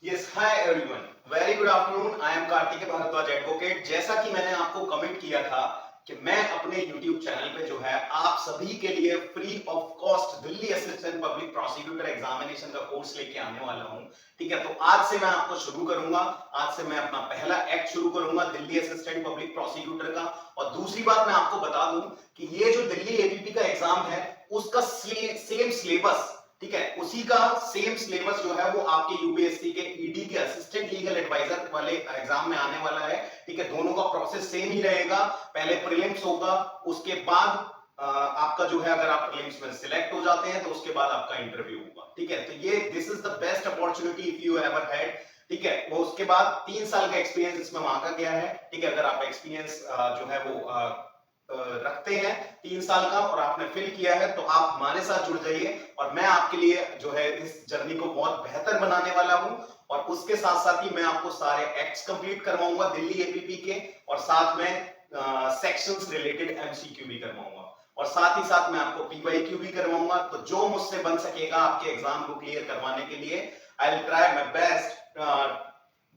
Yes, hi everyone, very good afternoon. I am Karthik Bharadwaj advocate. जैसा कि मैंने आपको कमिट किया था कि मैं अपने यूट्यूब चैनल पे जो है आप सभी के लिए free of cost Delhi assistant public prosecutor examination का कोर्स लेके आने वाला हूं। ठीक है, तो आज से मैं आपको शुरू करूंगा। आज से मैं अपना पहला एक्ट शुरू करूंगा दिल्ली असिस्टेंट पब्लिक प्रोसिक्यूटर का। और दूसरी बात मैं आपको बता दूं कि ये जो दिल्ली एपीपी का एग्जाम है उसका सेम सिलेबस, ठीक है, उसी का सेम सिलेबस जो है वो आपके यूपीएससी के ईडी के असिस्टेंट लीगल एडवाइजर वाले एग्जाम में आने वाला है। ठीक है, दोनों का प्रोसेस सेम ही रहेगा। पहले प्रीलिम्स होगा, उसके बाद आपका जो है अगर आप प्रीलिम्स में सिलेक्ट हो जाते हैं तो उसके बाद आपका इंटरव्यू होगा। ठीक है, तो ये this is the best opportunity if you ever had. ठीक है, वो उसके बाद 3 साल का एक्सपीरियंस इसमें मांगा गया है। ठीक है, अगर आप एक्सपीरियंस जो है वो रखते हैं 3 साल का और आपने फिल किया है तो आप हमारे साथ जुड़ जाइए और मैं आपके लिए जो है इस जर्नी को बहुत बेहतर बनाने वाला हूं। और उसके साथ साथ ही मैं आपको सारे एक्ट्स कंप्लीट करवाऊंगा दिल्ली एपीपी के, और साथ में सेक्शंस रिलेटेड एमसीक्यू भी करवाऊंगा, और साथ ही साथ मैं आपको पीवाईक्यू भी करवाऊंगा। तो जो मुझसे बन सकेगा आपके एग्जाम को क्लियर करवाने के लिए, I will try my best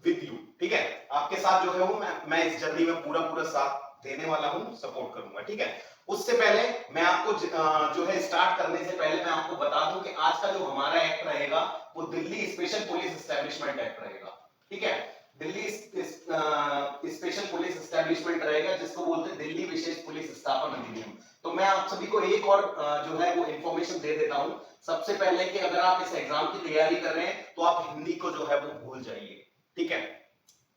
with you. ठीक है, आपके साथ जो है वो मैं इस जर्नी में पूरा पूरा साथ देने वाला हूं, सपोर्ट करूंगा। ठीक है, उससे पहले मैं आपको जो है स्टार्ट करने से पहले मैं आपको बता दूं कि आज का जो हमारा एक्ट रहेगा वो Delhi special police establishment act रहेगा। ठीक है, दिल्ली स्पेशल पुलिस एस्टेब्लिशमेंट रहेगा जिसको बोलते हैं दिल्ली विशेष पुलिस स्थापन अधिनियम। तो मैं आप सभी को एक और जो है वो इंफॉर्मेशन दे देता हूं सबसे पहले कि अगर आप इस एग्जाम की तैयारी कर रहे हैं तो आप हिंदी को जो है वो भूल जाइए। ठीक है,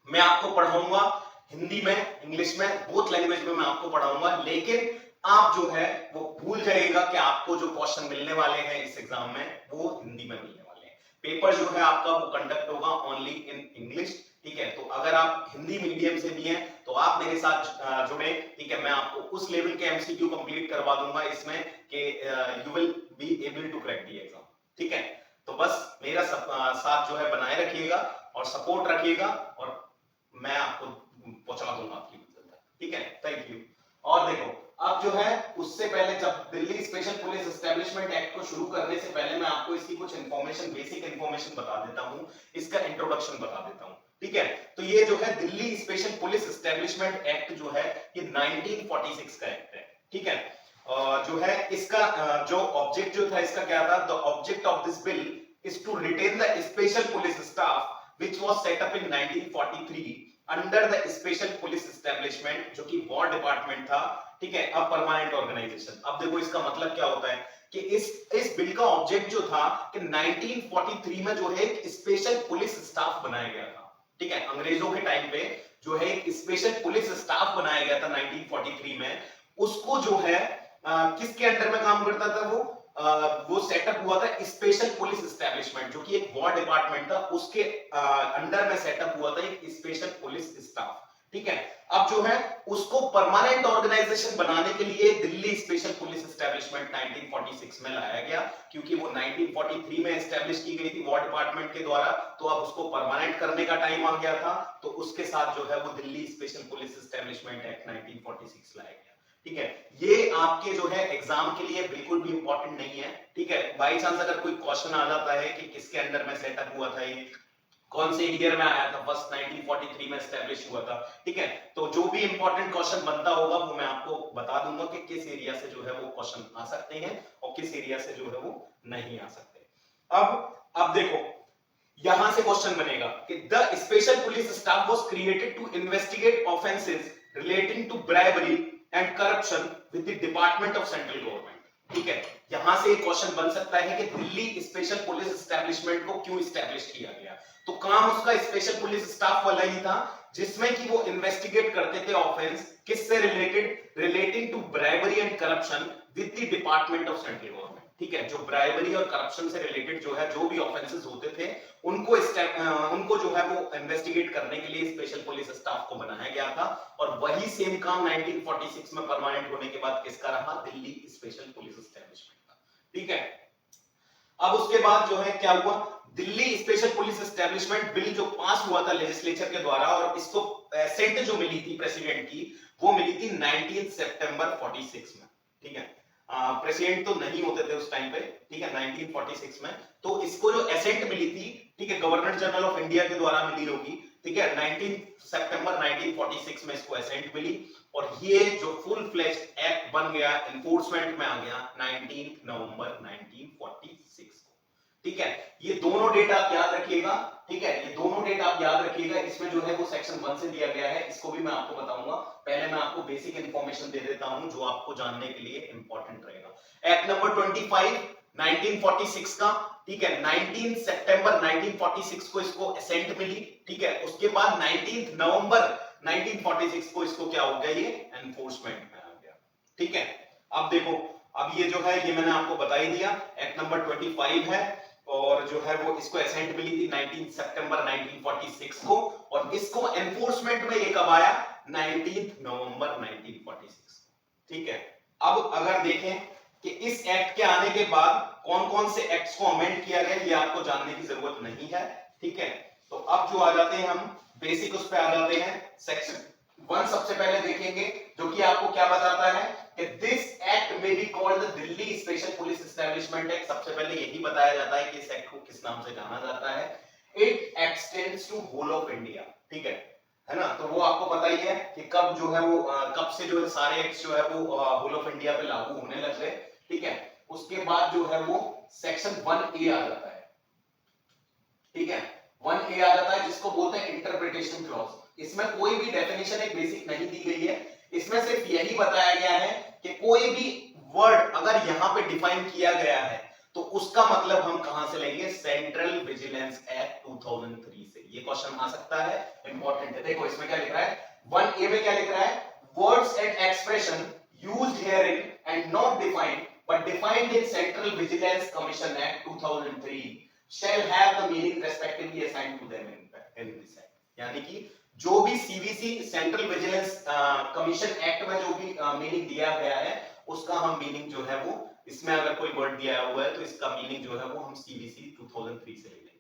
मैं आपको पढ़ाऊंगा हिंदी में, इंग्लिश में, बोथ लैंग्वेज में मैं आपको पढ़ाऊंगा, लेकिन आप जो है वो भूल जाइएगा कि आपको जो क्वेश्चन मिलने वाले हैं इस एग्जाम में वो हिंदी में मिलने वाले हैं। पेपर जो है आपका वो कंडक्ट होगा ओनली इन इंग्लिश। ठीक है, तो अगर आप हिंदी मीडियम से भी हैं तो आप मेरे साथ जुड़े। ठीक है, मैं आपको उस लेवल के एमसीक्यू कंप्लीट करवा दूंगा इसमें कि you will be able to crack the exam. ठीक है, तो बस मेरा साथ जो है बनाए रखिएगा और सपोर्ट रखिएगा और मैं आपको पहुंचा दूंगा आपकी मंजिल तक। ठीक है, थैंक यू। और देखो, अब जो है उससे पहले जब Delhi special police establishment act को शुरू करने से पहले मैं आपको इसकी कुछ इंफॉर्मेशन, बेसिक इंफॉर्मेशन बता देता हूं, इसका इंट्रोडक्शन बता देता हूं। ठीक है, तो ये जो है Delhi special police establishment act जो है ये 1946 का एक्ट है। ठीक है, जो है इसका जो ऑब्जेक्ट जो था इसका क्या था, the object of this bill is to retain the special police staff which was set up in 1943 under the special police establishment, जो कि वॉर डिपार्टमेंट था। ठीक है, अब परमानेंट ऑर्गेनाइजेशन। अब देखो इसका मतलब क्या होता है कि इस बिल का ऑब्जेक्ट जो था कि 1943 में जो है एक स्पेशल पुलिस स्टाफ बनाया गया था। ठीक है, अंग्रेजों के टाइम पे जो है एक स्पेशल पुलिस स्टाफ बनाया गया था 1943 में। उसको जो है किसके अंडर में काम करता था वो सेटअप हुआ था स्पेशल पुलिस एस्टेब्लिशमेंट, जो कि एक वॉर डिपार्टमेंट था, उसके अंडर में सेटअप हुआ था एक स्पेशल पुलिस स्टाफ। ठीक है, अब जो है उसको परमानेंट ऑर्गेनाइजेशन बनाने के लिए दिल्ली स्पेशल पुलिस एस्टेब्लिशमेंट 1946 में लाया गया, क्योंकि वो 1943 में एस्टेब्लिश की गई थी वॉर डिपार्टमेंट के द्वारा, तो अब उसको परमानेंट करने का टाइम आ गया था, तो उसके साथ जो है वो Delhi special police establishment act 1946 लाया गया। ठीक है, ये आपके जो है एग्जाम के लिए बिल्कुल भी इंपॉर्टेंट नहीं है। ठीक है, बाई चांस अगर कोई क्वेश्चन आ जाता है कि किसके अंडर में सेटअप हुआ था, ये कौन से ईयर में आया था, फर्स्ट 1943 में एस्टेब्लिश हुआ था। ठीक है, तो जो भी इंपॉर्टेंट क्वेश्चन बनता होगा वो मैं आपको बता दूंगा कि किस एरिया से जो है वो क्वेश्चन आ सकते हैं और किस एरिया से जो है वो नहीं आ सकते। अब देखो, यहां से क्वेश्चन बनेगा कि the special police staff was created to investigate offences relating to bribery and corruption with the department of central government. ठीक है, यहां से एक क्वेश्चन बन सकता है कि दिल्ली स्पेशल पुलिस एस्टेब्लिशमेंट को क्यों एस्टेब्लिश किया गया। तो काम उसका स्पेशल पुलिस स्टाफ वाला ही था, जिसमें कि वो इन्वेस्टिगेट करते थे ऑफेंस किससे related, relating to bribery and corruption with the department of central government. ठीक है, जो ब्राइबरी और करप्शन से रिलेटेड जो है जो भी ऑफेंसेस होते थे उनको जो है वो इन्वेस्टिगेट करने के लिए स्पेशल पुलिस स्टाफ को बनाया गया था, और वही सेम काम 1946 में परमानेंट होने के बाद किसका रहा, दिल्ली स्पेशल पुलिस एस्टेब्लिशमेंट का। ठीक है, अब उसके बाद जो है क्या हुआ, Delhi special police establishment bill जो पास हुआ था लेजिस्लेचर के द्वारा, और इसको सेंट जो मिली थी प्रेसिडेंट की, वो मिली थी 19 सितंबर 46 में। ठीक है, प्रेसिडेंट तो नहीं होते थे उस टाइम पे, ठीक है, 1946 में। तो इसको जो एसेंट मिली थी, ठीक है, गवर्नर जनरल ऑफ इंडिया के द्वारा मिली होगी, ठीक है, 19 सितंबर 1946 में इसको एसेंट मिली, और ये जो फुल फ्लेज्ड एक्ट बन गया, एनफोर्समेंट में आ गया 19 नवंबर 1946 को, ठीक है। ये दोनों डेट आप याद रखिएगा, ठीक है, ये दोनों डेट आप याद रखिएगा। इसमें जो है वो सेक्शन 1 से दिया गया है, इसको भी मैं आपको बताऊंगा। पहले मैं आपको बेसिक इंफॉर्मेशन दे देता हूं जो आपको जानने के लिए इंपॉर्टेंट रहेगा। एक्ट नंबर 25 1946 का, ठीक है, 19 सितंबर 1946 को इसको एसेंट मिली, ठीक है। उसके बाद 19 नवंबर 1946 को इसको क्या हो गया, ये एनफोर्समेंट में आ गया, ठीक है। अब देखो, अब ये जो है ये मैंने आपको बता ही दिया, एक्ट नंबर 25 है, और जो है वो इसको एसेंट मिली थी 19 सितंबर 1946 को, और इसको एनफोर्समेंट में ये कब आया, 19 नवंबर 1946, ठीक है। अब अगर देखें कि इस एक्ट के आने के बाद कौन कौन से एक्ट्स को अमेंड किया गया, ये आपको जानने की जरूरत नहीं है, ठीक है। तो अब जो आ जाते हैं हम बेसिक उस पे आ जाते हैं। सेक्शन 1 सबसे पहले देखेंगे, जो कि आपको क्या बताता है कि दिस एक्ट में be called the Delhi special police establishment act. सबसे पहले यही बताया जाता है कि इस एक्ट को किस नाम से जाना जाता है। It extends to whole of India, ठीक है ना। तो वो आपको पता ही है कि कब जो है वो कब से जो है सारे एक्ट्स जो है वो होल ऑफ इंडिया पे लागू होने लग गए, ठीक है। उसके बाद जो है वो सेक्शन 1A आ जाता है, ठीक है, 1A आ जाता है, जिसको बोलते हैं इंटरप्रिटेशन क्लॉज। इसमें कोई भी डेफिनेशन एक बेसिक नहीं दी गई है, इसमें सिर्फ यही बताया गया है कि कोई भी वर्ड अगर यहां पे डिफाइन किया गया है तो उसका मतलब हम कहां से लेंगे, सेंट्रल विजिलेंस एक्ट 2003 से। ये क्वेश्चन आ सकता है, इंपॉर्टेंट है। देखो इसमें क्या लिख रहा है, 1A में क्या लिख रहा है, words and expression used herein and not defined but defined in Central Vigilance Commission Act 2003 shall have the meaning respectively assigned to them in this act। यानी कि जो भी CVC central vigilance commission act में जो भी meaning दिया गया है, उसका हम मीनिंग जो है वो, इसमें अगर कोई वर्ड दिया हुआ है तो इसका मीनिंग जो है वो हम सीवीसी 2003 से ले लेंगे।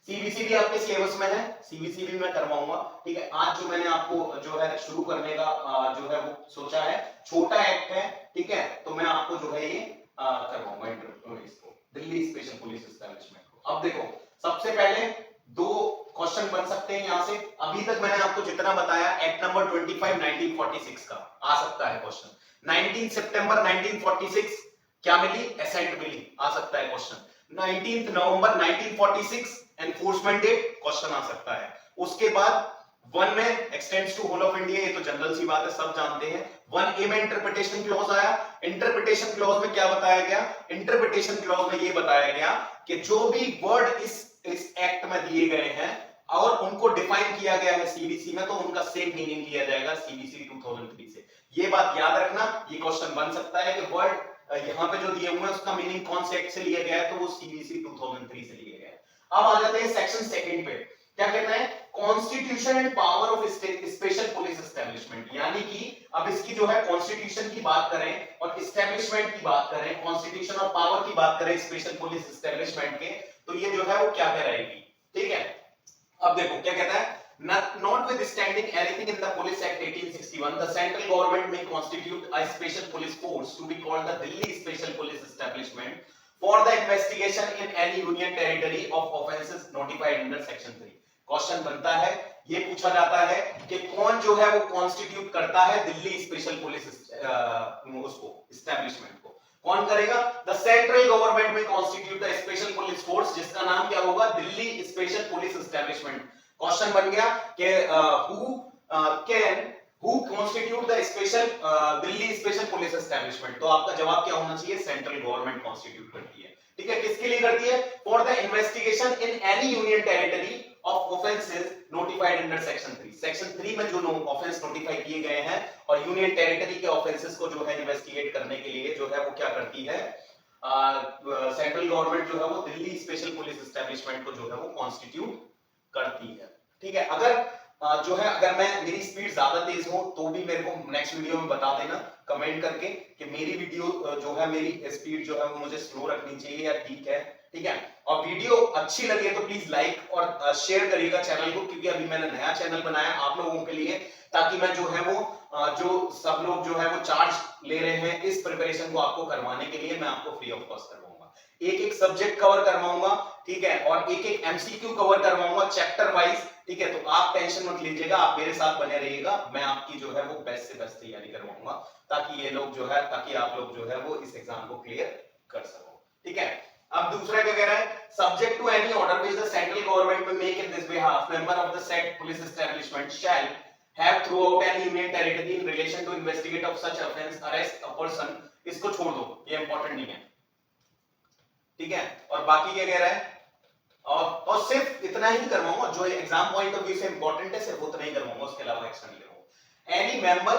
सीवीसी भी आपके सिलेबस में है, सीवीसी भी मैं करवाऊंगा, ठीक है। आज जो मैंने आपको जो है शुरू करने का जो है वो सोचा है, छोटा एक्ट है, ठीक है, तो मैं आपको जो है ये करवाऊंगा इसको, दिल्ली स्पेशल पुलिस एस्टेब्लिशमेंट को। अब देखो सबसे पहले दो क्वेश्चन बन सकते हैं यहां से। अभी तक मैंने आपको जितना बताया, एक्ट नंबर 25 1946 का आ सकता है क्वेश्चन। 19 सितंबर 1946 क्या मिली, एसेंट मिली, आ सकता है क्वेश्चन। 19 नवंबर 1946 एनफोर्समेंट डेट, क्वेश्चन आ सकता है। उसके बाद 1 में extends to whole of India, ये तो जनरल सी बात है, सब जानते हैं। 1A में इंटरप्रिटेशन क्लॉज आया। इंटरप्रिटेशन क्लॉज में क्या बताया गया, इंटरप्रिटेशन क्लॉज में ये बताया गया कि जो भी वर्ड इस एक्ट में दिए गए हैं और उनको डिफाइन किया गया है सीवीसी में, तो उनका सेम मीनिंग लिया जाएगा सीवीसी 2003 से। ये बात याद रखना, ये क्वेश्चन बन सकता है कि वर्ड यहां पे जो दिए हुए हैं उसका मीनिंग कौन से एक्ट से लिया गया है, तो वो सीवीसी 2003 से लिया गया है। अब आ जाते हैं सेक्शन 2 पे, क्या कहता है, constitution and power of special police establishment. यानी कि अब इसकी जो है कॉन्स्टिट्यूशन की बात करें और एस्टेब्लिशमेंट की बात करें, कॉन्स्टिट्यूशन और पावर की बात करें स्पेशल पुलिस एस्टेब्लिशमेंट के, तो ये जो है वो क्या कहलाएगी, ठीक है। अब देखो क्या कहता है, notwithstanding anything in the Police Act 1861, the central government may constitute a special police force to be called the Delhi Special Police Establishment for the investigation in any union territory of offences notified under Section 3। Question बनता है, ये पूछा जाता है कि कौन जो है वो कॉन्स्टिट्यूट करता है दिल्ली स्पेशल पुलिस उसको एस्टेब्लिशमेंट को, कौन करेगा, द सेंट्रल गवर्नमेंट में constitute the special police force, जिसका नाम क्या होगा, Delhi special police establishment. Question बन गया कि who constitute the special Delhi special police establishment, तो आपका जवाब क्या होना चाहिए, सेंट्रल गवर्नमेंट कॉन्स्टिट्यूट करती है, ठीक है। किसके लिए करती है, for the investigation in any union territory of offences notified under section 3। Section 3 में जो ऑफेंस नोटिफाई किए गए हैं और यूनियन टेरिटरी के ऑफेंसेस को जो है इन्वेस्टिगेट करने के लिए जो है वो क्या करती है, सेंट्रल गवर्नमेंट जो है वो दिल्ली स्पेशल पुलिस एस्टेब्लिशमेंट को जो है वो कॉन्स्टिट्यूट करती है, ठीक है। अगर जो है अगर मैं मेरी स्पीड ज्यादा तेज हो तो भी मेरे को नेक्स्ट वीडियो में बता देना कमेंट करके कि मेरी वीडियो जो है मेरी स्पीड जो है वो मुझे स्लो रखनी चाहिए या ठीक है, ठीक है। और वीडियो अच्छी लगे तो प्लीज लाइक और शेयर करिएगा चैनल को, क्योंकि अभी मैंने नया चैनल बनाया आप लोगों के लिए, ताकि मैं जो है वो जो सब लोग जो है वो चार्ज ले रहे हैं इस प्रिपरेशन को आपको करवाने के लिए, मैं आपको फ्री ऑफ कॉस्ट करवाऊंगा। एक एक सब्जेक्ट कवर करवाऊंगा, ठीक है, और एक एक एमसीक्यू कवर करवाऊंगा चैप्टर वाइज, ठीक है। तो आप टेंशन मत लीजिएगा, आप मेरे साथ बने रहिएगा, मैं आपकी जो है वो बेस्ट से बेस्ट तैयारी करवाऊंगा, ताकि ये लोग जो है, ताकि आप लोग जो है वो इस एग्जाम को क्लियर कर सको, ठीक है। अब दूसरा क्या कह रहा है, subject to any order which the central government may make in this behalf, member of the said police establishment shall have throughout any union territory in relation to investigate of such offence arrest a person. इसको छोड़ दो, ये important नहीं है, ठीक है। और बाकी क्या कह रहा है, और सिर्फ इतना ही करवाऊंगा जो एग्जाम पॉइंट ऑफ व्यू से इंपॉर्टेंट है, सिर्फ उतना ही करवाऊंगा, उसके अलावा एक्स्ट्रा नहीं करवाऊंगा। एनी मेंबर,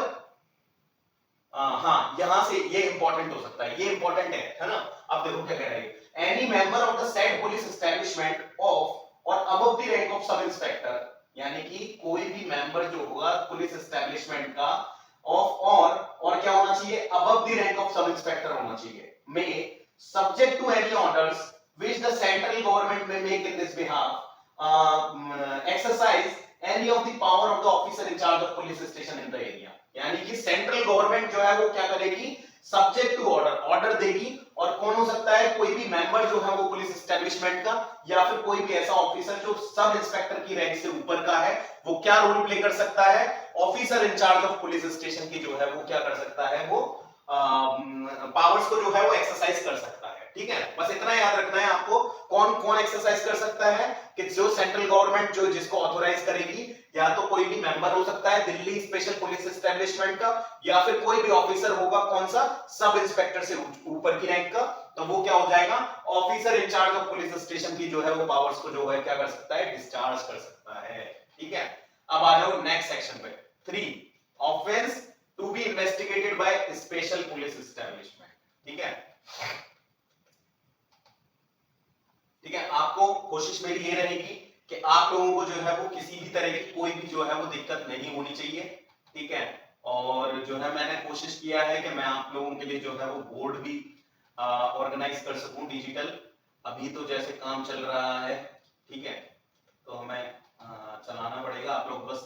हाँ यहां से ये इंपॉर्टेंट हो सकता है, ये इंपॉर्टेंट है ना। अब देखो क्या कह रहा है, any member of the said police establishment of or above the rank of sub inspector, यानी कि कोई भी मेंबर जो होगा पुलिस एस्टेब्लिशमेंट का ऑफ और क्या होना चाहिए, above the rank of sub inspector होना चाहिए, में subject to any orders which the central government may make in this behalf, exercise any of the power of the officer in charge of police station in the area। यानी कि central government जो है वो क्या करेगी, subject to order देगी, और कौन हो सकता है, कोई भी मेंबर जो है वो पुलिस एस्टेब्लिशमेंट का, या फिर कोई भी ऐसा ऑफिसर जो सब इंस्पेक्टर की रैंक से ऊपर का है, वो क्या रोल प्ले कर सकता है, officer in charge of police station की जो है वो क्या कर सकता है, वो पावर्स को जो है वो एक्सरसाइज कर सकता है, ठीक है। बस इतना याद रखना है आपको, कौन कौन एक्सरसाइज कर सकता है, कि जो सेंट्रल गवर्नमेंट जो जिसको ऑथोराइज करेगी, या तो कोई भी मेंबर हो सकता है दिल्ली स्पेशल पुलिस एस्टेब्लिशमेंट का, या फिर कोई भी ऑफिसर होगा, कौन सा, सब इंस्पेक्टर से ऊपर की रैंक का, तो वो क्या हो जाएगा, officer in charge of police station की जो है वो पावर्स को जो है क्या कर सकता है, डिस्चार्ज कर सकता है, ठीक है। अब आ जाओ नेक्स्ट सेक्शन पे, 3 offence to be investigated by special police establishment, ठीक है। ठीक है, आपको कोशिश मेरी ये रहेगी कि आप लोगों को जो है वो किसी भी तरह की कोई भी जो है वो दिक्कत नहीं होनी चाहिए, ठीक है। और जो है मैंने कोशिश किया है कि मैं आप लोगों के लिए जो है वो बोर्ड भी ऑर्गेनाइज कर सकूं डिजिटल। अभी तो जैसे काम चल रहा है, ठीक है, तो हमें चलाना पड़ेगा, आप लोग बस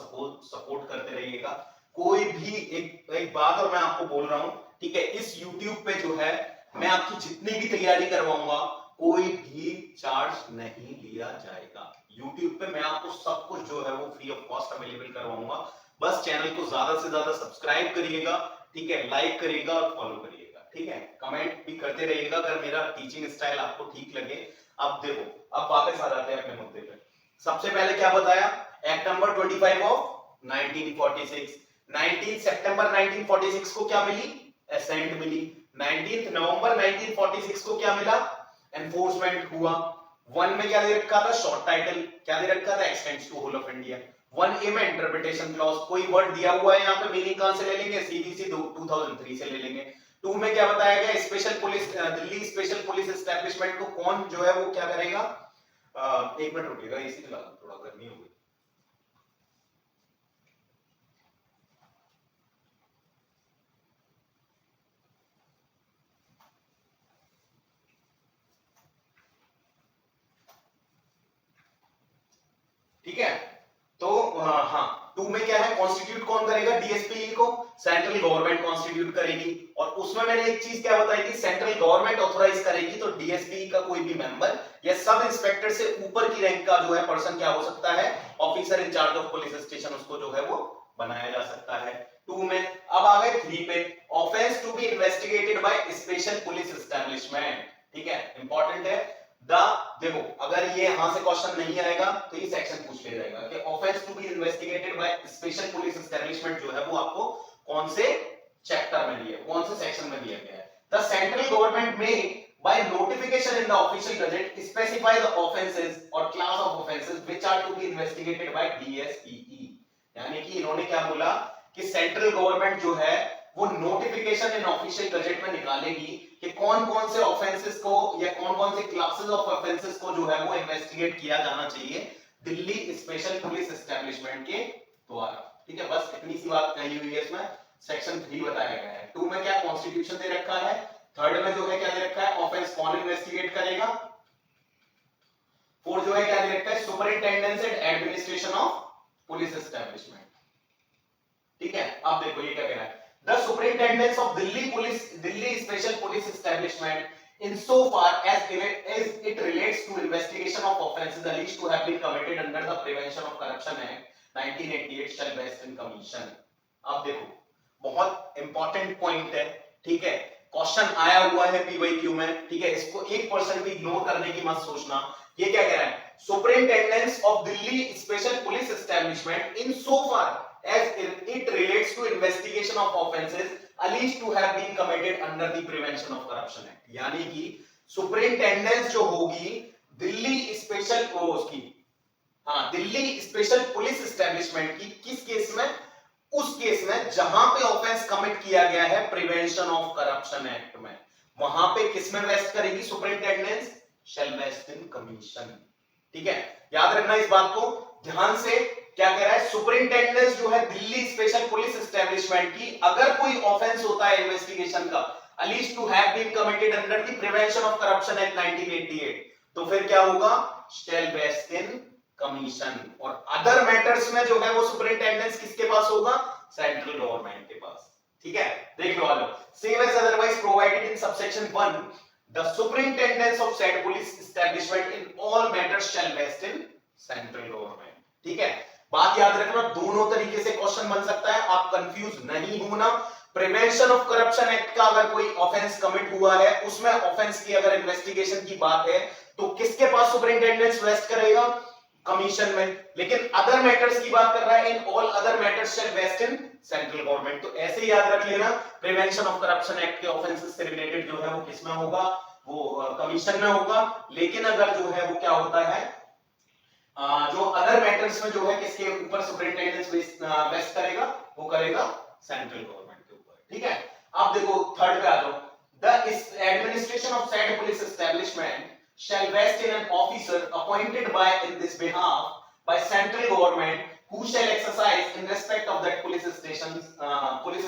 सपोर्ट करते रहिएगा। कोई भी एक बात और मैं आपको बोल रहा हूं, ठीक है, इस YouTube पे जो है मैं आपकी जितनी भी तैयारी करवाऊंगा कोई भी चार्ज नहीं लिया जाएगा। YouTube पे मैं आपको सब कुछ जो है वो फ्री ऑफ कॉस्ट अवेलेबल करवाऊंगा। बस चैनल को ज्यादा से ज्यादा सब्सक्राइब करिएगा, ठीक है, लाइक करिएगा और फॉलो करिएगा, ठीक है, कमेंट भी करते रहिएगा अगर मेरा टीचिंग स्टाइल आपको ठीक लगे। अब देखो, अब वापस आ जाते हैं अपने मुद्दे पे। सबसे पहले क्या बताया, एक्ट नंबर 25 ऑफ 1946, 19 सितंबर 1946 को क्या मिली, एसेंट मिली। 19 नवंबर 1946 को क्या मिला, एनफोर्समेंट हुआ। 1 में क्या दे रखा था, शॉर्ट टाइटल, क्या दे रखा था, extends to whole of India. 1A में इंटरप्रिटेशन क्लॉज, कोई वर्ड दिया हुआ है यहाँ पे, मीनिंग कहां से ले लेंगे, सीबीसी 2003 से ले लेंगे। 2 में क्या बताया गया, special police, Delhi special police establishment को कौन जो है वो क्या करेगा, एक मिनट रुकिएगा, एसी चला दो, थोड़ा गर्मी हो गई। ठीक है, तो हाँ, 2 में क्या है, कॉन्स्टिट्यूट कौन करेगा, डीएसपी को सेंट्रल गवर्नमेंट कॉन्स्टिट्यूट करेगी। और उसमें मैंने एक चीज क्या बताई थी, सेंट्रल गवर्नमेंट ऑथोराइज करेगी, तो डीएसपी का कोई भी मेंबर या सब इंस्पेक्टर से ऊपर की रैंक का जो है पर्सन क्या हो सकता है, officer in charge of police station, उसको जो है वो बनाया जा सकता है। 2 में अब आ गए 3 पे, offence to be investigated by special police establishment, ठीक है, इंपॉर्टेंट है। देखो, अगर ये यहां से क्वेश्चन नहीं आएगा तो ये सेक्शन पूछ ले जाएगा कि offence to be investigated by special police establishment जो है वो आपको कौन से चैप्टर में दिया है, कौन से सेक्शन में दिया गया है। द सेंट्रल गवर्नमेंट में by notification in the official gazette specify the offenses or class of offenses which are to be investigated by DSPE। यानी कि इन्होंने क्या बोला कि सेंट्रल गवर्नमेंट जो है वो नोटिफिकेशन इन ऑफिशियल गजेट में निकालेगी कि कौन कौन से ऑफेंसेस को या कौन कौन से क्लासेस ऑफ ऑफेंसेस को जो है वो इन्वेस्टिगेट किया जाना चाहिए दिल्ली स्पेशल पुलिस एस्टेब्लिशमेंट के द्वारा। ठीक है, बस इतनी सी बात कही हुई है इसमें। सेक्शन 3 बताया गया है। 2 में क्या कॉन्स्टिट्यूशन दे रखा है, 3rd में जो है क्या दे रखा है, ऑफेंस कौन इन्वेस्टिगेट करेगा, फोर जो है क्या दे रखा है, superintendence and administration of police establishment. ठीक है, अब देखो ये क्या कह रहा है, the superintendence of Delhi special police establishment insofar as it relates to investigation of offences alleged to have been committed under the Prevention of Corruption Act 1988 shall vest in commission। अब देखो बहुत इंपॉर्टेंट पॉइंट है, ठीक है, question आया हुआ है PYQ में, ठीक है, इसको 1% भी इग्नोर करने की मत सोचना। ये क्या कह रहा है, superintendence of Delhi special police establishment insofar as it relates to investigation of offences alleged to have been committed under the Prevention of Corruption Act। यानी कि सुपरिंटेंडेंस जो होगी दिल्ली स्पेशल उसकी, हाँ, दिल्ली स्पेशल पुलिस एस्टेब्लिशमेंट की, किस केस में, उस केस में जहां पे ऑफेंस कमिट किया गया है प्रिवेंशन ऑफ करप्शन एक्ट में, वहां पे किस में वेस्ट करेगी सुपरिंटेंडेंस, शैल वेस्ट इन कमीशन। ठीक है, याद रखना इस बात को ध्यान से। क्या कह रहा है, सुपरिंटेंडेंस जो है दिल्ली स्पेशल पुलिस एस्टेब्लिशमेंट की, अगर कोई ऑफेंस होता है इन्वेस्टिगेशन का alleged to have been committed under the Prevention of Corruption Act 1988, तो फिर क्या होगा, shall vest in commission। और अदर मैटर्स में जो है वो सुपरिंटेंडेंस किसके पास होगा, सेंट्रल गवर्नमेंट के पास। ठीक है, देख लो आलो, same as otherwise provided in subsection 1 the superintendence of said police establishment in all matters shall vest in central government। ठीक है, बात याद रखना, दोनों तरीके से क्वेश्चन बन सकता है, आप कंफ्यूज नहीं होना। प्रिवेंशन ऑफ करप्शन एक्ट का अगर कोई ऑफेंस कमिट हुआ है, उसमें ऑफेंस की अगर इन्वेस्टिगेशन की बात है, तो किसके पास सुपरिंटेंडेंस वेस्ट करेगा, कमीशन में। लेकिन अदर मैटर्स की बात कर रहा है, in all other matters shall vest in central government. तो ऐसे याद रख लेना, प्रिवेंशन ऑफ करप्शन एक्ट के ऑफेंसेस से रिलेटेड जो है वो किसमें होगा, वो कमीशन में होगा। लेकिन अगर जो है वो क्या होता है, जो अदर मैटर्स में जो है किसके ऊपर सुपरिंटेंडेंस वेस्ट करेगा, वो करेगा सेंट्रल गवर्नमेंट के ऊपर। ठीक है, अब देखो थर्ड पे आ जाओ, the administration of said police establishment shall vest in an officer appointed by in this behalf by central government who shall exercise in respect of that police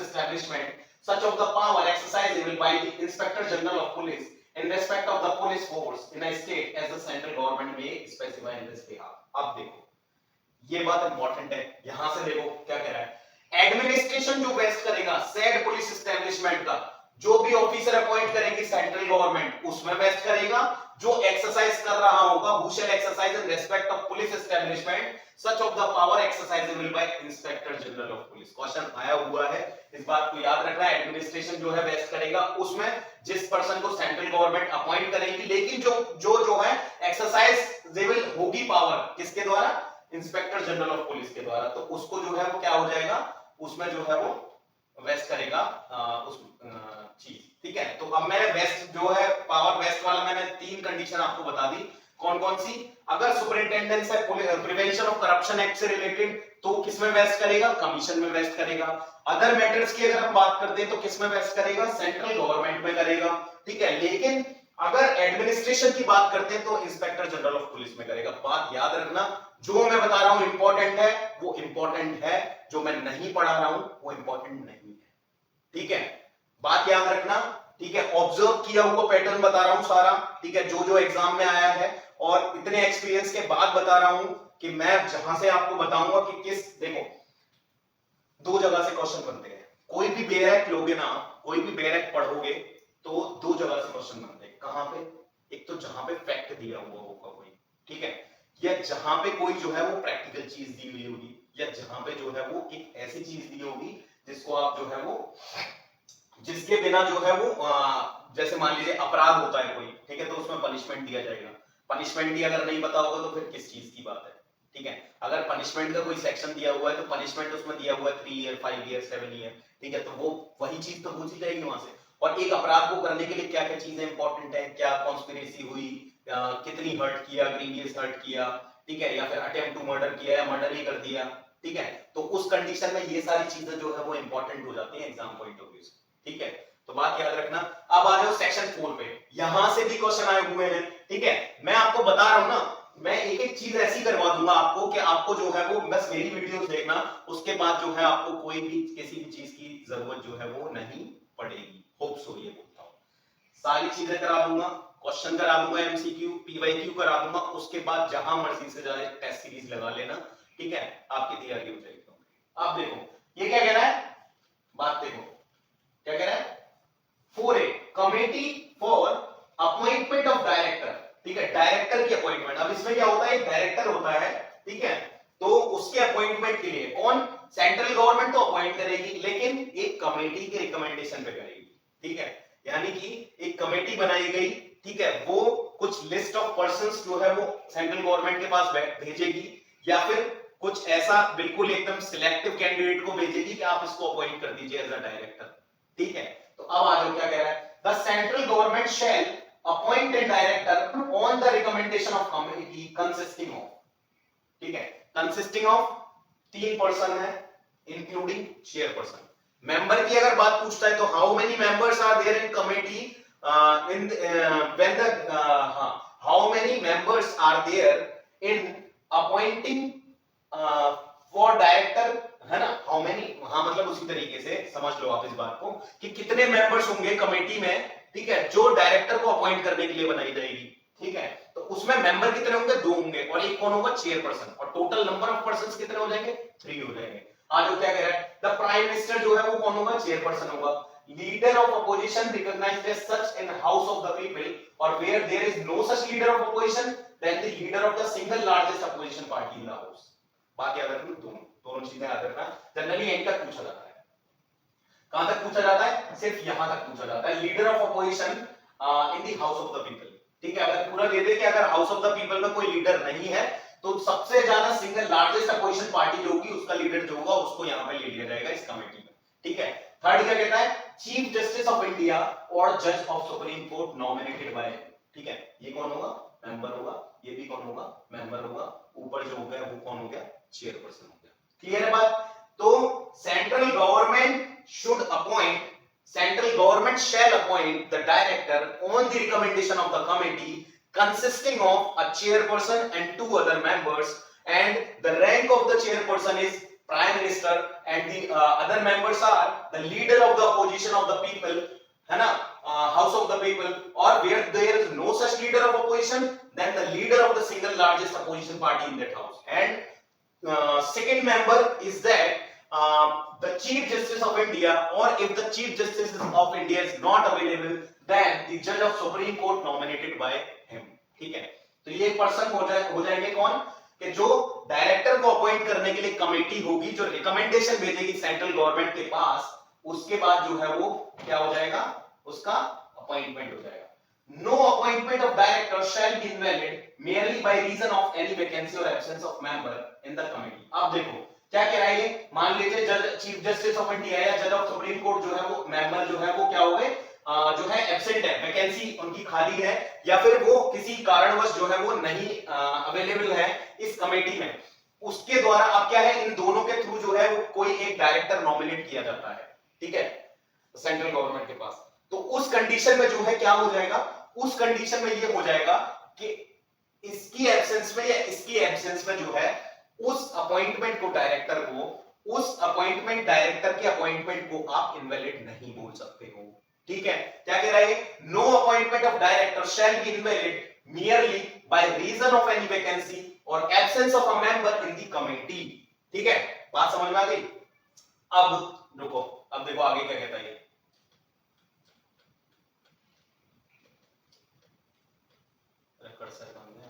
establishment such of the power exercisable by the inspector general of police in respect of the police force in a state as the central government may specify in this behalf। अब देखो ये बात important है, यहां से देखो क्या कह रहा है, एडमिनिस्ट्रेशन जो वेस्ट करेगा सेड पुलिस एस्टेब्लिशमेंट का, जो भी ऑफिसर अपॉइंट करेगी सेंट्रल गवर्नमेंट उसमें वेस्ट करेगा, जो एक्सरसाइज कर रहा होगा who shall exercise in respect of police establishment such of the power exercisable by inspector general of police. Question आया हुआ है, इस बात को याद रखना है, एडमिनिस्ट्रेशन जो है वेस्ट करेगा उसमें जिस पर्सन को सेंट्रल गवर्नमेंट अपॉइंट करेगी, लेकिन जो है एक्सरसाइजेबल होगी पावर किसके द्वारा, इंस्पेक्टर जनरल ऑफ पुलिस के द्वारा, तो उसको जो है वो क्या हो जाएगा, उसमें जो है वो वेस्ट करेगा उस चीज। ठीक है, तो अब मैंने वेस्ट जो है पावर वेस्ट वाला मैंने 3 कंडीशन आपको बता दी, कौन कौन सी, अगर सुपरिंटेंडेंस है प्रिवेंशन ऑफ करप्शन एक्ट से रिलेटेड तो किसमें वेस्ट करेगा, कमीशन में वेस्ट करेगा। अदर मैटर्स की अगर हम बात करते हैं तो किसमें वेस्ट करेगा, सेंट्रल गवर्नमेंट में करेगा। ठीक है, लेकिन अगर एडमिनिस्ट्रेशन की बात करते हैं तो इंस्पेक्टर जनरल ऑफ पुलिस में करेगा। बात याद रखना, जो मैं बता रहा हूं इंपॉर्टेंट है वो इंपॉर्टेंट है, जो मैं नहीं पढ़ा रहा हूं वो इंपॉर्टेंट नहीं है। ठीक है, बात याद रखना। ठीक है, ऑब्जर्व किया हुआ पैटर्न बता रहा हूं सारा। ठीक है, जो एग्जाम में आया है, और इतने एक्सपीरियंस के बाद बता रहा हूं कि मैं जहां से आपको बताऊंगा कि किस, देखो 2 जगह से क्वेश्चन बनते हैं, कोई भी बेरैक लोगे ना, कोई भी बेरैक पढ़ोगे तो 2 जगह से क्वेश्चन बनते हैं। कहां पे, एक तो जहां पे फैक्ट दिया हुआ होगा कोई, ठीक है, या जहां पे कोई जो है वो प्रैक्टिकल चीज दी हुई होगी, या जहां पे जो है वो एक ऐसी चीज दी होगी जिसको आप जो है वो, जिसके बिना जो है वो जैसे मान लीजिए अपराध होता है कोई, ठीक है, तो उसमें पनिशमेंट दिया जाएगा। पनिशमेंट ही अगर नहीं पता होगा तो फिर किस चीज की बात है। ठीक है, अगर पनिशमेंट का कोई सेक्शन दिया हुआ है तो पनिशमेंट उसमें दिया हुआ है 3 ईयर 5 ईयर 7 ईयर, ठीक है, तो वो वही चीज तो पूछी जाएगी वहां से। और एक अपराध को करने के लिए क्या क्या चीजें इंपॉर्टेंट है, क्या कॉन्स्पिरेसी हुई, कितनी हर्ट किया, ग्रीवियस हर्ट किया, ठीक है, या फिर अटेम्प्ट टू मर्डर किया या मर्डर ही कर दिया। ठीक है, तो उस कंडीशन में ये सारी चीजें जो है वो इंपॉर्टेंट हो जाती है एग्जाम पॉइंट ऑफ व्यू से। ठीक है, तो बात याद रखना। अब आ जाओ सेक्शन 4 पे, यहां से भी क्वेश्चन आए हुए हैं। ठीक है, मैं आपको बता रहा हूं ना, मैं एक एक चीज ऐसी करवा दूंगा आपको कि आपको जो है वो बस मेरी वीडियोस देखना, उसके बाद जो है आपको कोई भी किसी भी चीज की जरूरत जो है वो नहीं पड़ेगी। होप सो ये बोलता हूं, सारी चीजें करा दूंगा, क्वेश्चन करा दूंगा, एमसीक्यू पीवाईक्यू करा दूंगा, उसके बाद जहां मर्जी से जाए टेस्ट सीरीज लगा लेना, ठीक है, आपकी तैयारी हो जाएगी। अब देखो ये क्या कह रहा है, बात देखो क्या कह रहा है, for a committee for appointment of director, ठीक है, डायरेक्टर की अपॉइंटमेंट। अब इसमें क्या होता है, एक डायरेक्टर होता है, ठीक है, तो उसके अपॉइंटमेंट के लिए कौन, सेंट्रल गवर्नमेंट तो अपॉइंट करेगी, लेकिन एक कमेटी के रिकमेंडेशन पे करेगी, ठीक है, यानी कि एक कमेटी बनाई गई, ठीक है, वो कुछ लिस्ट ऑफ पर्संस जो है वो सेंट्रल गवर्नमेंट के पास भेजेगी, या फिर कुछ ऐसा बिल्कुल एकदम सिलेक्टिव कैंडिडेट को भेजेगी कि आप इसको अपॉइंट कर दीजिए एज अ डायरेक्टर, ठीक है। तो अब आ जाओ क्या कह रहा है, the central government shall appoint a director on the recommendation of committee consisting of, ठीक है, कंसिस्टिंग ऑफ 3 पर्सन है इंक्लूडिंग चेयरपर्सन। मेंबर की अगर बात पूछता है तो how many members are there in committee, in when the how many members are there in appointing for director, है ना, हाउ मेनी, हाँ मतलब उसी तरीके से समझ लो आप इस बात को कि कितने मेंबर्स होंगे कमेटी में, ठीक है, जो डायरेक्टर को अपॉइंट करने के लिए बनाई जाएगी, ठीक है, तो उसमें मेंबर कितने होंगे, 2 होंगे, और एक कौन होगा, चेयरपर्सन, और टोटल नंबर ऑफ पर्संस कितने हो जाएंगे, 3 हो जाएंगे। आज वो क्या कह रहा है, द प्राइम मिनिस्टर जो है वो कौन होगा, चेयरपर्सन होगा, leader of opposition recognised as such in house of the people, और where there is no such leader of opposition then the leader of the single largest opposition party in the house. बात याद रखना, दोनों चीजें याद रखना, generally यहीं तक पूछा जाता है। कहां तक पूछा जाता है, सिर्फ यहां तक पूछा जाता है, leader of opposition in the house of the people, ठीक है। अगर पूरा दे दे कि अगर हाउस ऑफ द पीपल में कोई लीडर नहीं है तो सबसे ज्यादा सिंगल लार्जेस्ट अपोजिशन पार्टी जो होगी उसका लीडर जो होगा उसको यहां पे ले लिया जाएगा इस कमेटी में, ठीक है। थर्ड क्या कहता है, चीफ जस्टिस ऑफ इंडिया और जज of supreme court nominated by, ठीक है, ये कौन होगा, मेंबर होगा, ये भी कौन होगा, मेंबर होगा, ऊपर जो हो गया वो कौन हो गया, चेयरपर्सन हो गया, क्लियर है बात। तो central government should appoint, central government shall appoint the director on the recommendation of the committee consisting of a chairperson and 2 other members, and the rank of the chairperson is prime minister, and the other members are the leader of the opposition of the people, है ना, house of the people, or where there is no such leader of opposition then the leader of the single largest opposition party in that house, and second member is that the Chief Justice of India, or if the Chief Justice of India is not available, then the Judge of Supreme Court nominated by him, ठीक है। तो ये person हो जाएंगे कौन, कि जो director को अपॉइंट करने के लिए कमेटी होगी, जो रिकमेंडेशन भेजेगी सेंट्रल गवर्नमेंट के पास, उसके बाद जो है वो क्या हो जाएगा, उसका अपॉइंटमेंट हो जाएगा। No appointment of director shall be invalid merely by reason of any vacancy or absence of member in the committee। अब देखो क्या कह रहा है ये, मान लीजिए जज, चीफ जस्टिस ऑफ इंडिया या जज ऑफ सुप्रीम कोर्ट जो है वो मेंबर जो है वो क्या हो गए, जो है एब्सेंट है, वैकेंसी उनकी खाली है, या फिर वो किसी कारणवश जो है वो नहीं अवेलेबल है इस कमेटी में, उसके द्वारा अब क्या है, इन दोनों के थ्रू जो है वो कोई एक डायरेक्टर नॉमिनेट किया जाता है, ठीक है, सेंट्रल गवर्नमेंट के पास। तो उस कंडीशन में जो है क्या हो जाएगा, उस कंडीशन में ये हो जाएगा कि इसकी एब्सेंस में या इसकी एब्सेंस में जो है उस अपॉइंटमेंट को, डायरेक्टर को, उस अपॉइंटमेंट, डायरेक्टर के अपॉइंटमेंट को आप इनवैलिड नहीं बोल सकते हो, ठीक है। क्या कह रहा है, no appointment of director shall be invalid merely by reason of any vacancy or absence of a member in the committee, ठीक है, बात समझ में आ गई। अब रुको, अब देखो आगे क्या कहता है, कर्सर बन गया,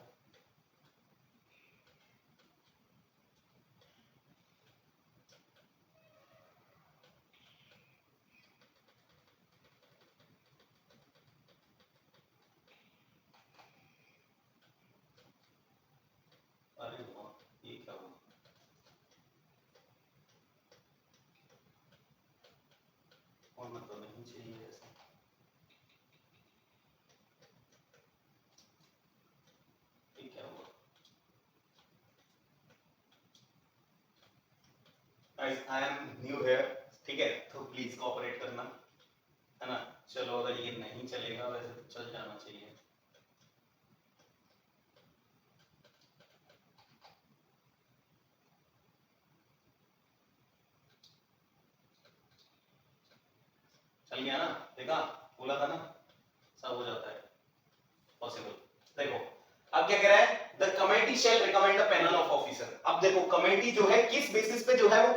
अरे वाह ये क्या हुआ, होना तो नहीं चाहिए ऐसा, ये क्या हुआ। आई एम न्यू हियर, ठीक है, तो प्लीज कोऑपरेट करना, है ना। चलो अगर ये नहीं चलेगा, वैसे तो चल जाना चाहिए, चल गया ना, देखा, बोला था ना, सब हो जाता है। क्या कह रहा है, the committee shell recommend a panel of officer. अब देखो कमेटी जो है किस बेसिस पे जो है वो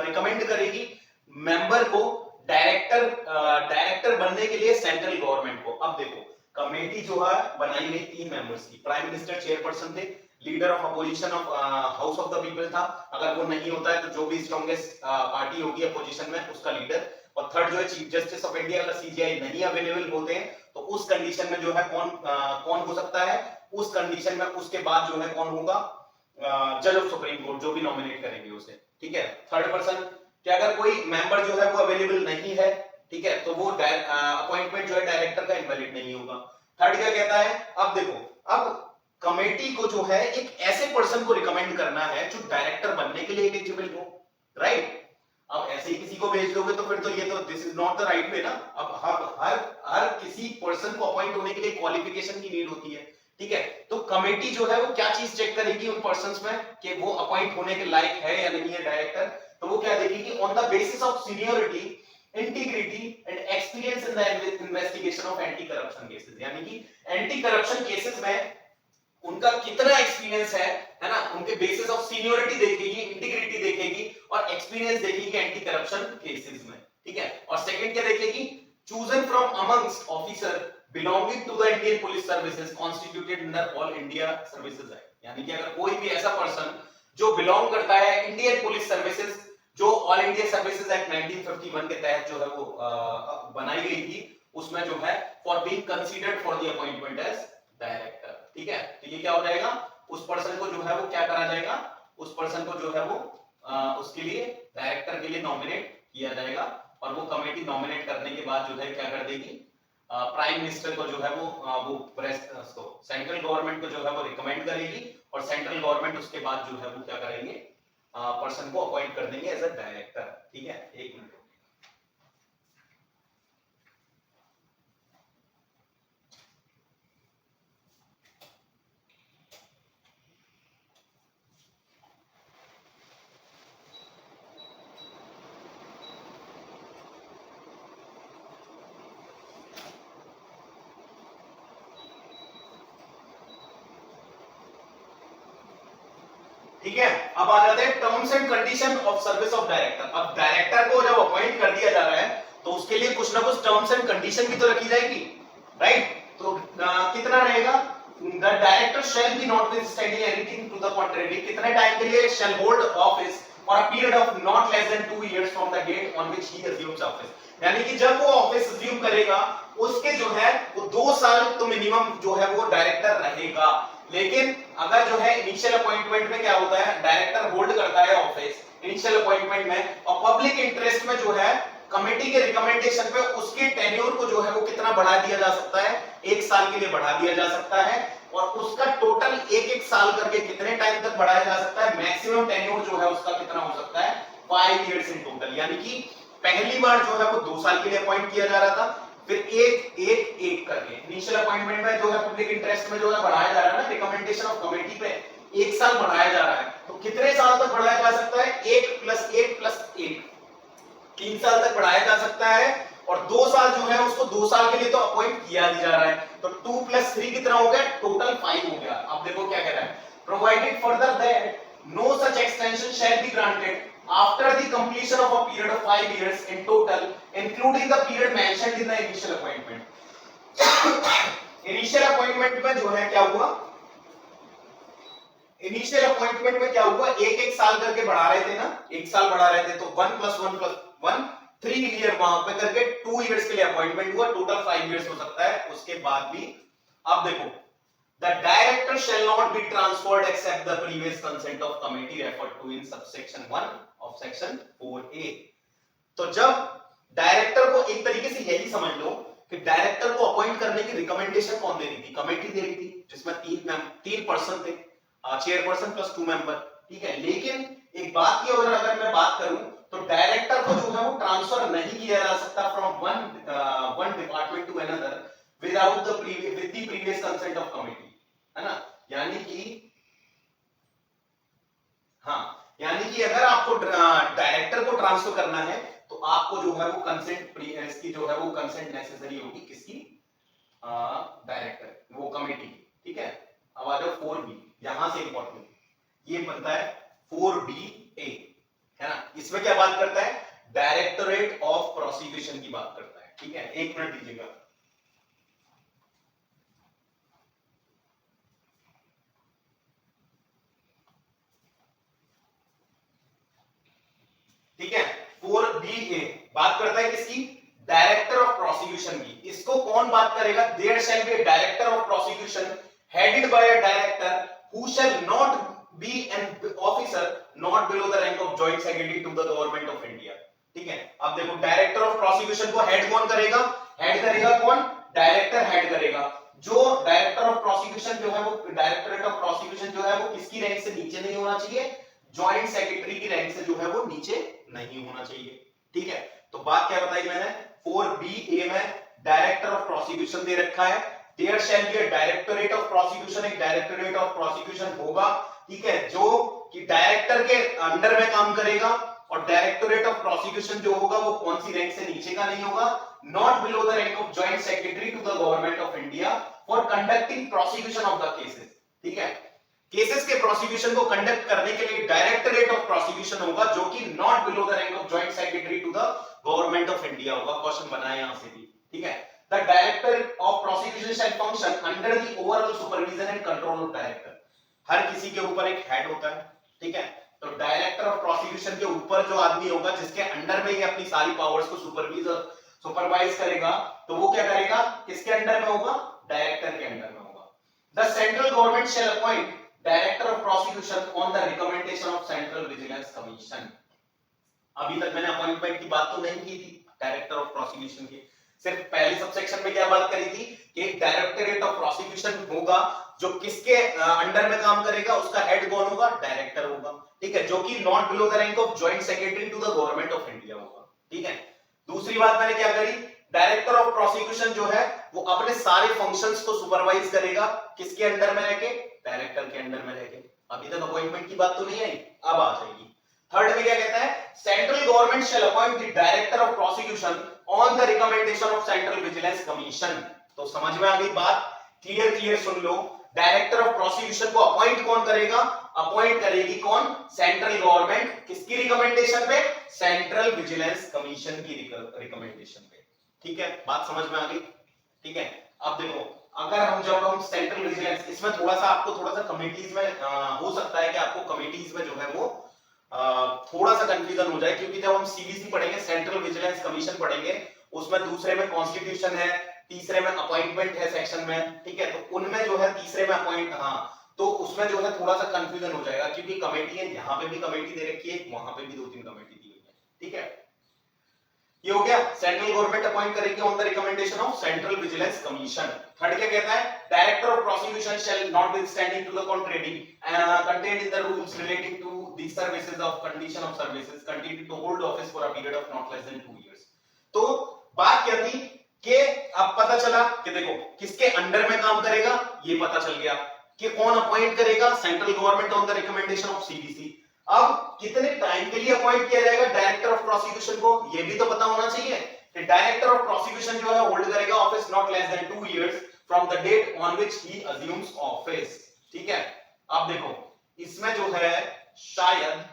रिकमेंड करेगी मेंबर को, डायरेक्टर बनने के लिए सेंट्रल गवर्नमेंट को। अब देखो कमेटी जो है बनाई गई 3 मेंबर्स की, प्राइम मिनिस्टर चेयरपर्सन थे, leader of opposition of house of the people था, अगर वो नहीं होता है तो जो भी स्ट्रॉन्गेस्ट पार्टी होगी अपोजिशन में उसका लीडर, और थर्ड जो है चीफ जस्टिस ऑफ इंडिया। अगर सीजीआई नहीं अवेलेबल होते हैं तो उस कंडीशन में जो है कौन हो सकता है, उस कंडीशन में उसके बाद जो है कौन होगा, जज ऑफ सुप्रीम कोर्ट जो भी नॉमिनेट करेंगे उसे, ठीक है। थर्ड पर्सन कि अगर कोई मेंबर जो है वो अवेलेबल नहीं है, ठीक है, तो वो अपॉइंटमेंट जो है डायरेक्टर का इनवैलिड नहीं होगा। थर्ड क्या कहता है, अब देखो अब कमेटी को जो है एक ऐसे पर्सन को रिकमेंड करना है जो डायरेक्टर बनने के लिए एलिजिबल हो, राइट। अब ऐसे ही किसी को भेज दोगे तो फिर तो ये तो this is not the right way ना। अब हर किसी पर्सन को अपॉइंट होने के लिए क्वालिफिकेशन की नीड होती है, ठीक है। तो कमेटी जो है वो क्या चीज चेक करेगी उन पर्संस में कि वो अपॉइंट होने के लायक है या नहीं है डायरेक्टर, तो वो क्या देखेगी, on the basis of seniority, integrity and experience in the investigation of anti corruption cases, यानी कि एंटी करप्शन केसेस में उनका कितना एक्सपीरियंस है ना, उनके बेसिस ऑफ सीनियरिटी देखेगी, इंटीग्रिटी देखेगी और एक्सपीरियंस देखेगी एंटी करप्शन केसेस में, ठीक है। और सेकंड क्या देखेगी, chosen from amongst officer belonging to the Indian police services constituted under all India services act, यानी कि अगर कोई भी ऐसा पर्सन जो बिलोंग करता है इंडियन पुलिस सर्विसेज, जो ऑल इंडिया सर्विसेज एक्ट 1951 के तहत जो है वो बनाई गई थी, उसमें जो है for being considered for the appointment as director, ठीक है। तो ये क्या हो जाएगा, उस पर्सन को जो है वो क्या करा जाएगा, उस पर्सन को जो है वो उसके लिए डायरेक्टर के लिए नॉमिनेट किया जाएगा, और वो कमेटी नॉमिनेट करने के बाद जो है क्या कर देगी, प्राइम मिनिस्टर को जो है वो सेंट्रल गवर्नमेंट को जो है वो रिकमेंड करेगी, और सेंट्रल गवर्नमेंट उसके बाद जो है वो क्या करेंगे, पर्सन को अपॉइंट कर देंगे एज अ डायरेक्टर, ठीक है। एक मिनट, ठीक है। अब आ जाते हैं terms and condition of service of director. अब डायरेक्टर को जब अपॉइंट कर दिया जा रहा है तो उसके लिए कुछ ना कुछ टर्म्स एंड कंडीशन भी तो रखी जाएगी, राइट। तो कितना रहेगा, the director shall be notwithstanding anything to the contrary, कितने टाइम के लिए shall hold office for a period of not less than 2 years from the date on which he assumes office, यानी कि जब वो ऑफिस अज्यूम करेगा उसके जो है वो 2 साल तो मिनिमम जो है वो डायरेक्टर रहेगा। लेकिन अगर जो है इनिशियल अपॉइंटमेंट में क्या होता है, डायरेक्टर होल्ड करता है ऑफिस इनिशियल अपॉइंटमेंट में, और पब्लिक इंटरेस्ट में जो है कमेटी के रिकमेंडेशन पे उसके टेन्योर को जो है वो कितना बढ़ा दिया जा सकता है, 1 साल के लिए बढ़ा दिया जा सकता है, और उसका टोटल 1-1 साल करके कितने टाइम तक बढ़ाया जा सकता है, मैक्सिमम टेन्योर जो है उसका कितना हो सकता है, 5 इयर्स इन टोटल। यानी कि पहली बार जो है वो 2 साल के लिए अपॉइंट किया जा रहा था, फिर एक करके इनिशियल अपॉइंटमेंट में जो है पब्लिक इंटरेस्ट में जो है बढ़ाया जा रहा है ना, रिकमेंडेशन ऑफ कमेटी पे 1 साल बढ़ाया जा रहा है, तो कितने साल तक बढ़ाया जा सकता है, 1 + 1 + 1 3 साल तक बढ़ाया जा सकता है, और 2 साल जो है उसको 2 साल के लिए तो अपॉइंट किया ही जा रहा है, तो 2 + 3 कितना हो गया, टोटल 5 हो गया। अब देखो क्या कह रहा है, provided further that no such extension shall be granted after the completion of a period of 5 years in total, including the period mentioned in the initial appointment. Initial appointment में जो है क्या हुआ, इनिशियल अपॉइंटमेंट में क्या हुआ, 1-1 साल करके बढ़ा रहे थे ना, 1 साल बढ़ा रहे थे, तो 1 + 1 + 1 3 ईयर वहां पे करके 2 इयर्स के लिए अपॉइंटमेंट हुआ, टोटल 5 इयर्स हो सकता है उसके बाद भी। अब देखो, the director shall not be transferred except the previous consent of committee referred to in subsection 1 of section 4A। तो जब डायरेक्टर को, एक तरीके से यही समझ लो कि डायरेक्टर को अपॉइंट करने की रिकमेंडेशन कौन दे रही थी, कमेटी दे रही थी, जिसमें 3 पर्सन थे, चेयरपर्सन प्लस 2 मेंबर, ठीक है। लेकिन एक बात की अगर मैं बात करूं तो डायरेक्टर को जो है वो ट्रांसफर नहीं किया जा सकता from one department to another without the previous consent of committee, है ना। यानी कि हाँ, यानी कि अगर आपको डायरेक्टर को ट्रांसफर करना है तो आपको जो है वो कंसेंट, इसकी जो है वो कंसेंट नेसेसरी होगी, किसकी, डायरेक्टर, वो कमेटी, ठीक है। अब अब आ जाओ 4B, यहां से इंपॉर्टेंट ये बनता है 4BA, है ना। इसमें क्या बात करता है, डायरेक्टोरेट ऑफ प्रोसिक्यूशन की बात करता है, ठीक है। एक मिनट दीजिएगा। ठीक है, 4BA बात करता है किसकी, डायरेक्टर ऑफ प्रोसिक्यूशन की। इसको कौन बात करेगा, there shall be a director of prosecution headed by a director who shall not be an officer not below the rank of joint secretary to the government of India. ठीक है, अब देखो director of prosecution को head कौन करेगा, head करेगा कौन, director head करेगा। जो डायरेक्टर ऑफ प्रोसिक्यूशन जो है वो, डायरेक्टरेट ऑफ प्रोसिक्यूशन जो है वो किसकी रैंक से नीचे नहीं होना चाहिए, जॉइंट सेक्रेटरी की रैंक से जो है वो नीचे नहीं होना चाहिए। ठीक है, तो बात क्या बताई मैंने, 4BA में डायरेक्टर ऑफ प्रोसिक्यूशन दे रखा है, there shall be a directorate of prosecution, एक डायरेक्टोरेट ऑफ प्रोसिक्यूशन होगा, ठीक है, जो कि डायरेक्टर के अंडर में काम करेगा। और डायरेक्टोरेट ऑफ प्रोसिक्यूशन जो होगा वो कौन सी रैंक से नीचे का नहीं होगा, not below the rank of joint secretary to the government of India for conducting prosecution of the cases. ठीक है, केसेस के प्रोसिक्यूशन को कंडक्ट करने के लिए डायरेक्टरेट ऑफ प्रोसिक्यूशन होगा, जो कि not below the rank of joint secretary to the government of India होगा। क्वेश्चन बना है यहां से भी। ठीक है, the director of prosecution shall function under the overall supervision and control of director. हर किसी के ऊपर एक हेड होता है, ठीक है, तो डायरेक्टर ऑफ प्रोसिक्यूशन के ऊपर जो आदमी होगा, जिसके अंडर में ये अपनी सारी पावर्स को सुपरवाइज करेगा, तो वो क्या करेगा, किसके अंडर में होगा, डायरेक्टर के अंडर में होगा। The central government shall appoint director of prosecution on the recommendation of central vigilance commission. अभी तक मैंने अपॉइंटमेंट की बात तो नहीं की थी डायरेक्टर ऑफ प्रोसिक्यूशन की, सिर्फ पहले सबसेक्शन में क्या बात करी थी कि डायरेक्टरेट ऑफ प्रोसिक्यूशन होगा, जो किसके अंडर में काम करेगा, उसका हेड कौन होगा, डायरेक्टर होगा। ठीक है, जो कि not below the rank of joint secretary to the government of India होगा। ठीक है, दूसरी बात मैंने क्या करी, डायरेक्टर ऑफ प्रोसिक्यूशन जो है वो अपने सारे फंक्शंस को सुपरवाइज करेगा, किसके अंडर में रहके, डायरेक्टर के अंडर में रहके। अभी तक अपॉइंटमेंट की बात तो नहीं आई, अब आ जाएगी। थर्ड में क्या कहता है, central government shall appoint the director of prosecution on the recommendation of central vigilance commission. तो समझ में आ गई बात, क्लियर सुन लो। डायरेक्टर ऑफ प्रोसिक्यूशन को अपॉइंट कौन करेगा, अपॉइंट करेगी कौन, सेंट्रल गवर्नमेंट, किसकी रिकमेंडेशन पे, सेंट्रल विजिलेंस कमीशन की रिकमेंडेशन पे। ठीक है, बात समझ में आ गई। ठीक है, अब देखो, अगर हम सेंट्रल विजिलेंस, इसमें थोड़ा सा कमिटीज में हो सकता है कि आपको कमिटीज में जो है वो थोड़ा सा कंफ्यूजन हो जाए, क्योंकि जब हम सीबीसी पढ़ेंगे, सेंट्रल विजिलेंस कमीशन पढ़ेंगे, उसमें दूसरे में कॉन्स्टिट्यूशन है, तीसरे में अपॉइंटमेंट है सेक्शन में। ठीक है, तो उनमें जो है तीसरे में अपॉइंट, तो उसमें जो है थोड़ा सा कंफ्यूजन हो जाएगा, क्योंकि कमेटी है, यहाँ पे भी कमेटी दे रखी है, वहां पे भी 2-3 कमेटी दी हुई है। ठीक है, ये हो गया, सेंट्रल गवर्नमेंट अपॉइंट करेगी on the recommendation of central vigilance commission. Third क्या कहता है, director of prosecution shall notwithstanding to the contrary contained in the rules relating to the services of condition of services continue to hold office for a period of not less than 2 years. तो बात क्या थी कि अब पता चला कि देखो किसके अंडर में काम करेगा, ये पता चल गया कि कौन अपॉइंट करेगा, central government on the recommendation of CBC. अब कितने टाइम के लिए अपॉइंट किया जाएगा डायरेक्टर ऑफ प्रोसिक्यूशन को, ये भी तो पता होना चाहिए कि डायरेक्टर ऑफ प्रोसिक्यूशन जो है होल्ड करेगा office not less than 2 years from the date on which he assumes office. ठीक है, अब देखो इसमें जो है शायद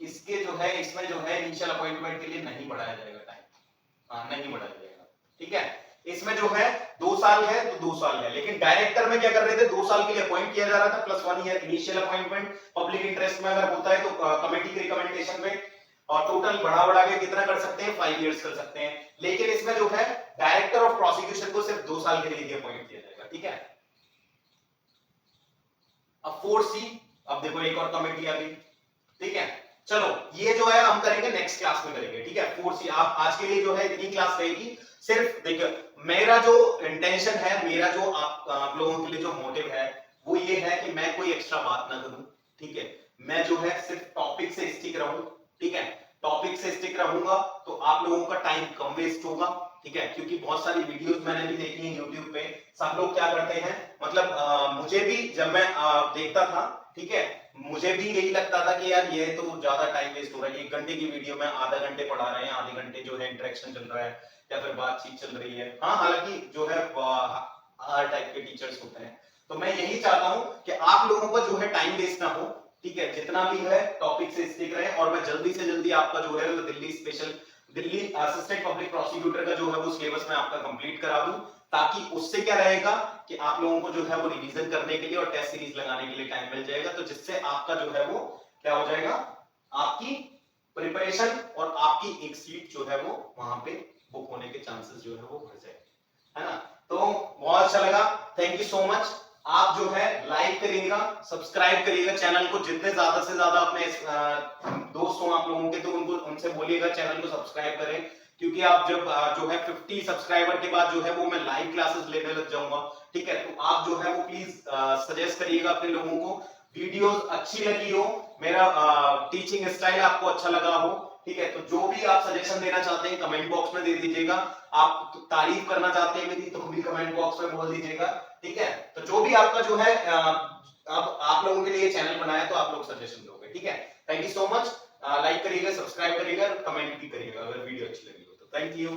इसके जो है, इसमें जो है इनिशियल अपॉइंटमेंट के लिए नहीं बढ़ाया जाएगा टाइम, नहीं बढ़ाया जाएगा। ठीक है, इसमें जो है 2 साल है तो 2 साल है, लेकिन डायरेक्टर में क्या कर रहे थे, 2 साल के लिए अपॉइंट किया जा रहा था plus 1 year initial appointment. Public interest में अगर होता है तो कमेटी की रिकमेंडेशन में, और टोटल बढ़ा के कितना कर सकते हैं, 5 इयर्स कर सकते हैं। लेकिन इसमें जो है डायरेक्टर ऑफ प्रोसिक्यूशन को सिर्फ 2 साल के लिए अपॉइंट किया जाएगा। ठीक है, अब 4C, अब देखो एक और कमेटी आ गई। ठीक है, चलो ये जो है हम करेंगे नेक्स्ट क्लास में करेंगे। ठीक है, 4C आप आज के लिए जो है इतनी क्लास रहेगी। सिर्फ देखिए मेरा जो इंटेंशन है, मेरा जो आप लोगों के लिए जो मोटिव है वो ये है कि मैं कोई एक्स्ट्रा बात ना करूं। ठीक है, मैं जो है सिर्फ टॉपिक से स्टिक रहूं। ठीक है, टॉपिक से स्टिक रहूंगा तो आप लोगों का टाइम कम वेस्ट होगा। ठीक है, क्योंकि बहुत सारी वीडियोस मैंने भी देखी है YouTube पे, सब लोग क्या करते हैं, मतलब मुझे भी जब मैं देखता था, ठीक है, मुझे भी यही लगता था कि यार ये तो ज्यादा टाइम वेस्ट हो रहा है, 1 घंटे की वीडियो में आधा घंटे पढ़ा रहे हैं, आधे घंटे जो है इंटरेक्शन चल रहा है या फिर बातचीत चल रही है। हाँ, हालांकि जो है हर टाइप के टीचर्स होते हैं, तो मैं यही चाहता हूं कि आप लोगों को जो है टाइम वेस्ट ना हो, ठीक है, जितना भी है टॉपिक से स्टिक रहे, और मैं जल्दी से जल्दी आपका जो है वो दिल्ली असिस्टेंट पब्लिक प्रोसिक्यूटर का जो है वो सिलेबस मैं आपका कंप्लीट करा दूं, ताकि उससे क्या रहेगा कि आप लोगों को जो है वो रिवीजन करने के लिए और टेस्ट सीरीज लगाने के लिए टाइम मिल जाएगा, तो जिससे आपका जो है वो क्या हो जाएगा, आपकी प्रिपरेशन और आपकी एक सीट जो है वो वहां पे बुक होने के चांसेस जो है वो बढ़ जाएंगे, है ना। तो बहुत अच्छा लगा, थैंक यू सो मच। आप जो है लाइक करिएगा, सब्सक्राइब करिएगा चैनल को, जितने ज्यादा से ज्यादा अपने दोस्त हो आप लोगों के, तो उनको उनसे बोलिएगा चैनल को सब्सक्राइब करें, क्योंकि आप जब जो है 50 सब्सक्राइबर के बाद जो है वो मैं लाइव क्लासेस लेने लग जाऊंगा, ठीक है। तो आप जो है वो प्लीज सजेस्ट करिएगा अपने लोगों को, वीडियोस अच्छी लगी हो, मेरा टीचिंग स्टाइल आपको अच्छा लगा हो, ठीक है, तो जो भी आप सजेशन देना चाहते हैं कमेंट बॉक्स में दे दीजिएगा, आप तारीफ करना चाहते हैं मेरी तो भी कमेंट बॉक्स में बोल दीजिएगा, ठीक है। तो जो भी आपका जो है अब आप लोगों के लिए चैनल बनाया तो आप लोग सजेशन दोगे, ठीक है। Thank you so much, like करिएगा, सब्सक्राइब करिएगा, कमेंट भी करिएगा अगर वीडियो अच्छी लगी हो तो। Thank you.